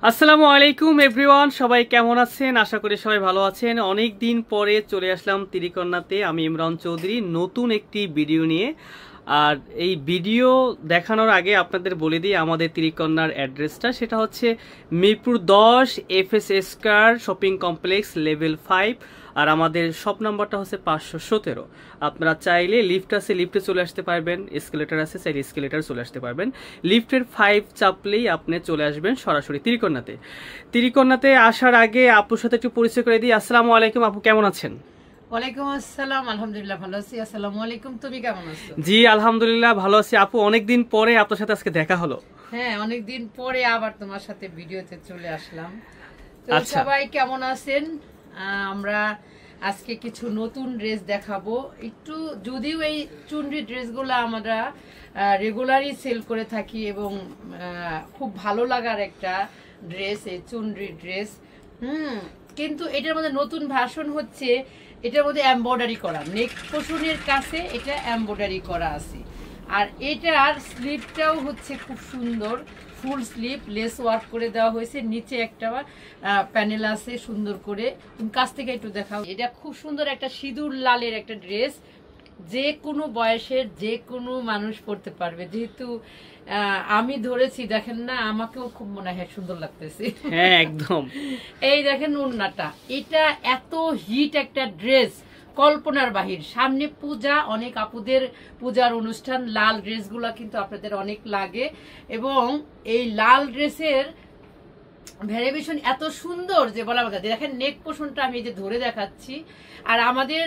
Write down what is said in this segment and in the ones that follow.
আসসালামু আলাইকুম এভরিওয়ান, সবাই কেমন আছেন? আশা করি সবাই ভালো আছেন। অনেক দিন পরে চলে আসলাম তিরিকন্যাতে। আমি ইমরান চৌধুরী নতুন একটি ভিডিও নিয়ে। আর এই ভিডিও দেখানোর আগে আপনাদের বলে দিই আমাদের তিরিকন্যার অ্যাড্রেসটা। সেটা হচ্ছে Mirpur 10 FS square shopping complex level 5। আর আমাদের শপ নাম্বারটা হচ্ছে 517। আপনারা চাইলে লিফট আছে, লিফটে চলে আসতে পারবেন। এসকেলেটার আছে, চাইলে এসকেলেটার চলে আসতে পারবেন। লিফটের 5 চাপলেই আপনি চলে আসবেন সরাসরি তিরিকন্যাতে। তিরিকন্যাতে আসার আগে আপুর সাথে একটু পরিচয় করে দিই। আসসালামু আলাইকুম আপু, কেমন আছেন? ওয়ালাইকুম আসসালাম, আলহামদুলিল্লাহ ভালো আছি। আসসালামু আলাইকুম, তুমি কেমন আছো? জি আলহামদুলিল্লাহ ভালো আছি আপু। অনেকদিন পরে আপনার সাথে আজকে দেখা হলো। হ্যাঁ, অনেকদিন পরে আবার তোমার সাথে ভিডিওতে চলে আসলাম। তো আচ্ছা। সবাই কেমন আছেন? আমরা আজকে কিছু নতুন ড্রেস দেখাবো। একটু যদিও এই চুনরি ড্রেসগুলো আমরা রেগুলারই সেল করে থাকি এবং খুব ভালো লাগার একটা ড্রেস এই চুনরি ড্রেস। কিন্তু এটার মধ্যে নতুন ভার্সন হচ্ছে, এটার মধ্যে এমব্রয়ডারি করা, নেক পোর্শনের কাছে এটা এমব্রয়ডারি করা আছে। আর এটার স্লিভটাও হচ্ছে খুব সুন্দর, ফুল স্লিভ লেস ওয়ার্ক করে দেওয়া হয়েছে। নিচে একটা প্যানেল আছে সুন্দর করে। তুমি কাছ থেকে একটু দেখাও। এটা খুব সুন্দর একটা সিঁদুর লালের একটা ড্রেস, যে কোনো বয়সের যে কোনো মানুষ পড়তে পারবে। যেহেতু আমি ধরেছি, দেখেন না, আমাকেও খুব মনে হয় সুন্দর লাগতেছে। হ্যাঁ একদম। এই দেখেন ওড়নাটা, এটা এত হিট একটা ড্রেস, কল্পনার বাহির। সামনে পূজা, অনেক আপুদের পূজার অনুষ্ঠান, লাল ড্রেসগুলো কিন্তু আপনাদের অনেক লাগে। এবং এই লাল ড্রেসের ভ্যারিয়েশন এত সুন্দর যে বলা কথা। দেখেন নেক পোর্শনটা আমি এই যে ধরে দেখাচ্ছি। আর আমাদের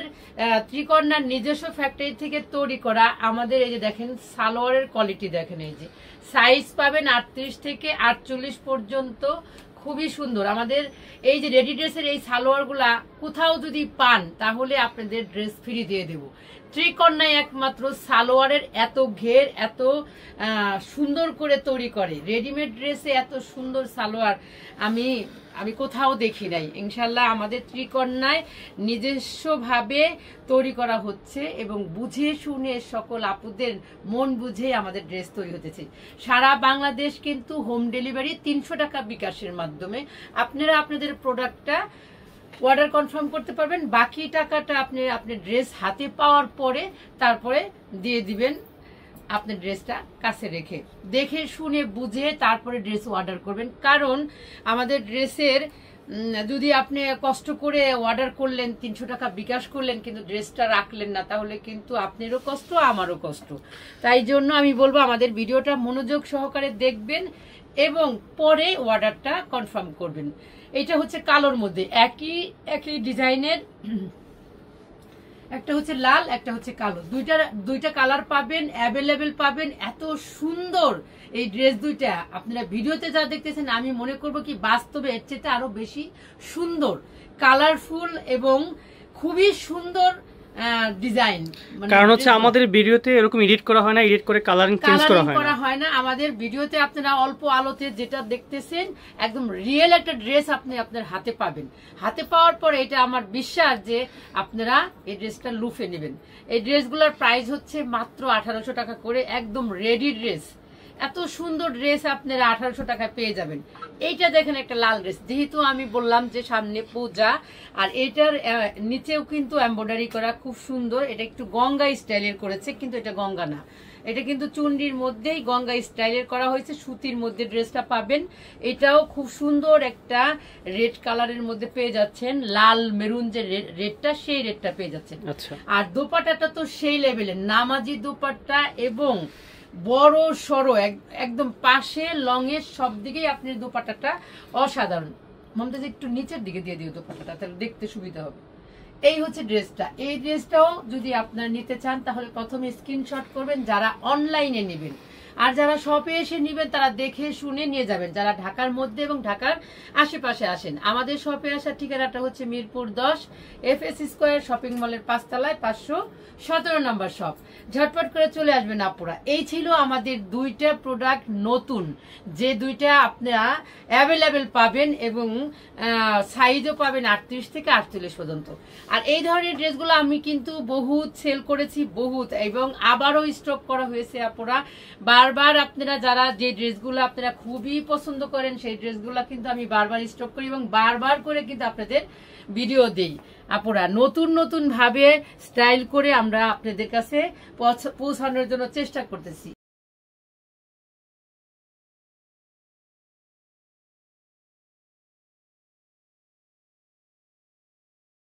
ত্রিকন্যার নিজস্ব ফ্যাক্টরি থেকে তৈরি করা আমাদের এই যে দেখেন সালোয়ারের কোয়ালিটি দেখেন। এই যে সাইজ পাবেন 38 থেকে 48 পর্যন্ত, খুবই সুন্দর। আমাদের এই যে রেডি ড্রেসের এই সালোয়ারগুলা কোথাও যদি পান তাহলে আপনাদের ড্রেস ফ্রি দিয়ে দেব। ত্রিকন্যায় একমাত্র সালোয়ারের এত ঘের, এত সুন্দর করে তৈরি করে। রেডিমেড ড্রেসে এত সুন্দর সালোয়ার আমি কোথাও দেখি নাই। ইনশাল্লাহ আমাদের ত্রিকন্যায় নিজস্বভাবে তৈরি করা হচ্ছে এবং বুঝে শুনে সকল আপুদের মন বুঝে আমাদের ড্রেস তৈরি হতেছে। সারা বাংলাদেশ কিন্তু হোম ডেলিভারি 300 টাকা বিকাশের মাধ্যমে আপনারা আপনাদের প্রোডাক্টটা অর্ডার কনফার্ম করতে পারবেন। বাকি টাকাটা আপনি ড্রেস হাতে পাওয়ার পরে তারপরে দিয়ে দিবেন। আপনার ড্রেসটা কাছে রেখে দেখে শুনে বুঝে তারপরে ড্রেস অর্ডার করবেন। কারণ আমাদের ড্রেসের যদি আপনি কষ্ট করে অর্ডার করলেন, 300 টাকা বিকাশ করলেন, কিন্তু ড্রেসটা রাখলেন না, তাহলে কিন্তু আপনারও কষ্ট, আমারও কষ্ট। তাই জন্য আমি বলবো আমাদের ভিডিওটা মনোযোগ সহকারে দেখবেন এবং পরে অর্ডারটা কনফার্ম করবেন। এটা হচ্ছে কালোর মধ্যে একই ডিজাইনের, একটা হচ্ছে লাল, একটা হচ্ছে কালো। দুইটা কালার পাবেন, অ্যাভেলেবেল পাবেন। এত সুন্দর এই ড্রেস দুইটা আপনারা ভিডিওতে যা দেখতেছেন, আমি মনে করব কি বাস্তবে এর চেয়ে আরো বেশি সুন্দর, কালারফুল এবং খুবই সুন্দর ডিজাইন। কারণ হচ্ছে আমাদের ভিডিওতে এরকম এডিট করা হয় না, এডিট করে কালারিং চেঞ্জ করা হয় না। আমাদের ভিডিওতে আপনারা অল্প আলোতে যেটা দেখতেছেন একদম রিয়েল একটা ড্রেস আপনি আপনার হাতে পাবেন। হাতে পাওয়ার পরে এটা আমার বিশ্বাস যে আপনারা এই ড্রেসটা লুফে নেবেন। এই ড্রেসগুলোর প্রাইস হচ্ছে মাত্র 1800 টাকা করে, একদম রেডি ড্রেস। এত সুন্দর ড্রেস আপনারা 1800 টাকায় পেয়ে যাবেন। এইটা দেখেন একটা লাল ড্রেস, যেহেতু আমি বললাম যে সামনে পূজা, আর এটার নিচেও কিন্তু এমব্রয়ডারি করা খুব সুন্দর। এটা একটু গঙ্গা স্টাইলের করেছে, কিন্তু এটা গঙ্গা না, এটা কিন্তু চুন্ডির মধ্যেই গঙ্গা স্টাইলের করা হয়েছে। সুতির মধ্যে ড্রেসটা পাবেন। এটাও খুব সুন্দর একটা রেড কালারের মধ্যে পেয়ে যাচ্ছেন, লাল মেরুন যে রেডটা, সেই রেডটা পেয়ে যাচ্ছেন। আর দোপাট্টাটা তো সেই লেভেলের নামাজি দোপাট্টা এবং বড় সড়ো, একদম পাশে লঙের সব দিকেই আপনি দোপাট্টাটা অসাধারণ। মমতাজ একটু নিচের দিকে দিয়ে দিও দোপাট্টাটা, তাহলে দেখতে সুবিধা হবে। এই হচ্ছে ড্রেসটা। এই ড্রেসটাও যদি আপনারা নিতে চান তাহলে প্রথমে স্ক্রিনশট করবেন যারা অনলাইনে নেবেন। আর যারা শপে এসে নেবেন তারা দেখে শুনে নিয়ে যাবেন, যারা ঢাকার মধ্যে এবং ঢাকার আশেপাশে আসেন। আমাদের শপে আসার ঠিকানাটা হচ্ছে মিরপুর 10 FS স্কয়ার শপিং মলের 5 তলায় 517 নম্বর শপ। ঝটপট করে চলে আসবেন আপুরা। এই ছিল আমাদের দুইটা প্রোডাক্ট নতুন, যে দুইটা আপনারা অ্যাভেলেবেল পাবেন এবং সাইজও পাবেন 38 থেকে 48 পর্যন্ত। আর এই ধরনের ড্রেসগুলো আমি কিন্তু বহুত সেল করেছি, বহুত, এবং আবারও স্টক করা হয়েছে আপুরা। বা বারবার আপনারা যারা যে ড্রেসগুলো আপনারা খুবই পছন্দ করেন সেই ড্রেসগুলো কিন্তু আমি বারবার স্টক করি এবং বারবার করে কিন্তু আপনাদের ভিডিও দেই। আপুরা নতুন নতুন ভাবে স্টাইল করে আমরা আপনাদের কাছে পৌঁছানোর জন্য চেষ্টা করতেছি।